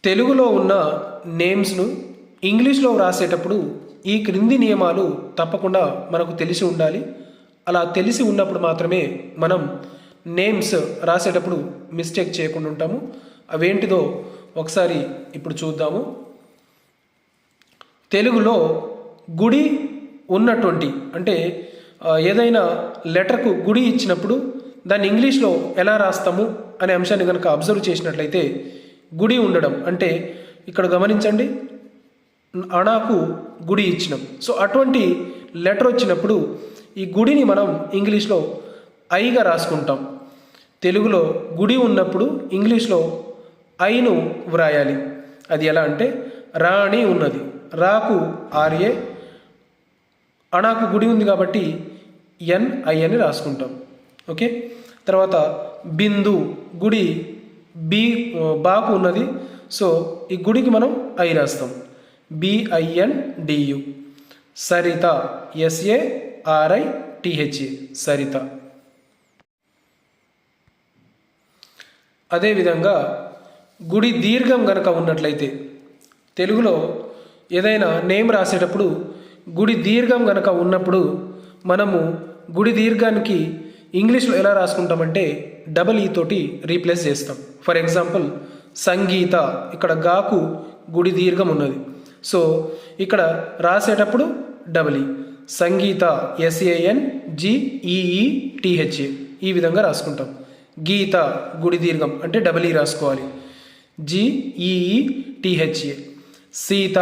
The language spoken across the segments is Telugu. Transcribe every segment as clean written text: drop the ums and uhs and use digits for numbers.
తెలుగులో ఉన్న నేమ్స్ను ఇంగ్లీష్లో వ్రాసేటప్పుడు ఈ క్రింది నియమాలు తప్పకుండా మనకు తెలిసి ఉండాలి. అలా తెలిసి ఉన్నప్పుడు మాత్రమే మనం నేమ్స్ రాసేటప్పుడు మిస్టేక్ చేయకుండా ఉంటాము. అవేంటిదో ఒకసారి ఇప్పుడు చూద్దాము. తెలుగులో గుడి ఉన్నటువంటి అంటే ఏదైనా లెటర్కు గుడి ఇచ్చినప్పుడు దాన్ని ఇంగ్లీష్లో ఎలా రాస్తాము అనే అంశాన్ని కనుక అబ్జర్వ్ చేసినట్లయితే గుడి ఉండడం అంటే ఇక్కడ గమనించండి, అణాకు గుడి ఇచ్చినాం. సో అటువంటి లెటర్ వచ్చినప్పుడు ఈ గుడిని మనం ఇంగ్లీష్లో ఐగా రాసుకుంటాం. తెలుగులో గుడి ఉన్నప్పుడు ఇంగ్లీష్లో ఐను వ్రాయాలి. అది ఎలా అంటే రాణి ఉన్నది, రాకు ఆర్ఏ, అణాకు గుడి ఉంది కాబట్టి ఎన్ఐ అని రాసుకుంటాం. ఓకే, తర్వాత బిందు గుడి బాకు ఉన్నది, సో ఈ గుడికి మనం ఐ రాస్తాం, BINDU. సరిత SARITHA సరిత. అదేవిధంగా గుడి దీర్ఘం గనక ఉన్నట్లయితే తెలుగులో ఏదైనా నేమ్ రాసేటప్పుడు గుడి దీర్ఘం గనక ఉన్నప్పుడు మనము గుడి దీర్ఘానికి ఇంగ్లీష్లో ఎలా రాసుకుంటామంటే డబల్ ఈ తోటి రీప్లేస్ చేస్తాం. ఫర్ ఎగ్జాంపుల్ సంగీత, ఇక్కడ గాకు గుడి దీర్ఘం ఉన్నది, సో ఇక్కడ రాసేటప్పుడు డబల్ ఈ. సంగీత SANGEETHA ఈ విధంగా రాసుకుంటాం. గీత గుడి దీర్ఘం అంటే డబల్ ఈ రాసుకోవాలి, GEETHA. సీత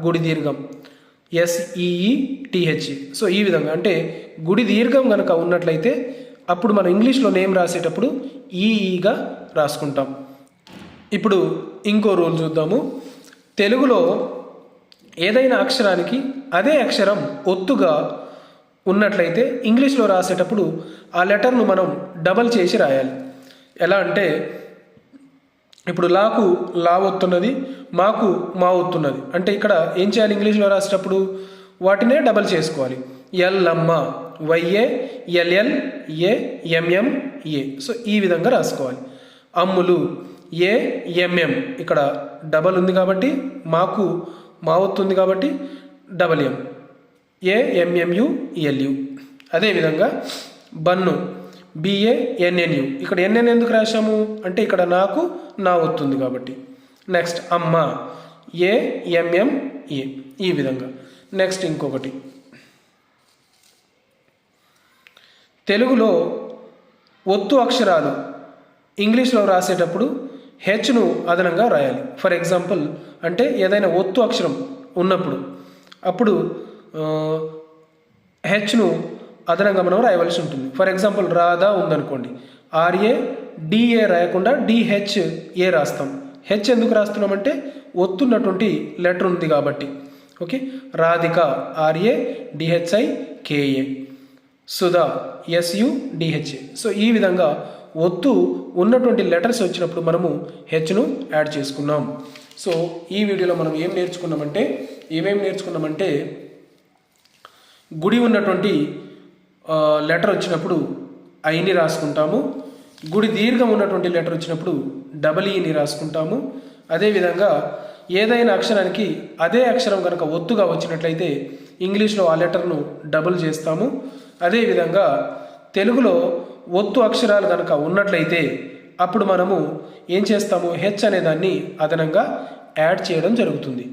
గుడి దీర్ఘం SEETHA. సో ఈ విధంగా అంటే గుడి దీర్ఘం కనుక ఉన్నట్లయితే అప్పుడు మనం ఇంగ్లీష్లో నేమ్ రాసేటప్పుడు ఈఈగా రాసుకుంటాం. ఇప్పుడు ఇంకో రూల్ చూద్దాము. తెలుగులో ఏదైనా అక్షరానికి అదే అక్షరం ఒత్తుగా ఉన్నట్లయితే ఇంగ్లీష్లో రాసేటప్పుడు ఆ లెటర్ను మనం డబల్ చేసి రాయాలి. ఎలా అంటే ఇప్పుడు లాకు లా ఒత్తున్నది, మాకు మా ఒత్తున్నది అంటే ఇక్కడ ఏం చేయాలి, ఇంగ్లీష్లో రాసేటప్పుడు వాటినే డబల్ చేసుకోవాలి. ఎల్లమ్మ YALLAMMA, సో ఈ విధంగా రాసుకోవాలి. అమ్ములు AMM, ఇక్కడ డబల్ ఉంది కాబట్టి మాకు మా ఒత్తు ఉంది కాబట్టి డబల్ M, AMMUELU. అదేవిధంగా బన్ను BANNU, ఇక్కడ NN ఎందుకు రాశాము అంటే ఇక్కడ నాకు నా ఒత్తుంది కాబట్టి. నెక్స్ట్ అమ్మ AMMA, ఈ విధంగా. నెక్స్ట్ ఇంకొకటి, తెలుగులో ఒత్తు అక్షరాలు ఇంగ్లీష్లో రాసేటప్పుడు హెచ్ను అదనంగా రాయాలి. ఫర్ ఎగ్జాంపుల్ అంటే ఏదైనా ఒత్తు అక్షరం ఉన్నప్పుడు అప్పుడు హెచ్ను అదనంగా మనం రాయవలసి ఉంటుంది. ఫర్ ఎగ్జాంపుల్ రాధా ఉందనుకోండి, RADA రాయకుండా DHA రాస్తాం. హెచ్ ఎందుకు రాస్తున్నామంటే ఒత్తున్నటువంటి లెటర్ ఉంది కాబట్టి. Okay, Radhika RADHIKA, Sudha SUDHA. So ఈ విధంగా ఒత్తు ఉన్నటువంటి లెటర్స్ వచ్చినప్పుడు మనము హెచ్ను యాడ్ చేసుకున్నాం. సో ఈ వీడియోలో మనం ఏమేమి నేర్చుకున్నామంటే గుడి ఉన్నటువంటి లెటర్ వచ్చినప్పుడు ఐని రాసుకుంటాము, గుడి దీర్ఘం ఉన్నటువంటి లెటర్ వచ్చినప్పుడు డబల్ ఈని రాసుకుంటాము. అదేవిధంగా ఏదైనా అక్షరానికి అదే అక్షరం కనుక ఒత్తుగా వచ్చినట్లయితే ఇంగ్లీష్లో ఆ లెటర్ను డబుల్ చేస్తాము. అదేవిధంగా తెలుగులో ఒత్తు అక్షరాలు కనుక ఉన్నట్లయితే అప్పుడు మనము ఏం చేస్తాము, హెచ్ అనే దాన్ని అదనంగా యాడ్ చేయడం జరుగుతుంది.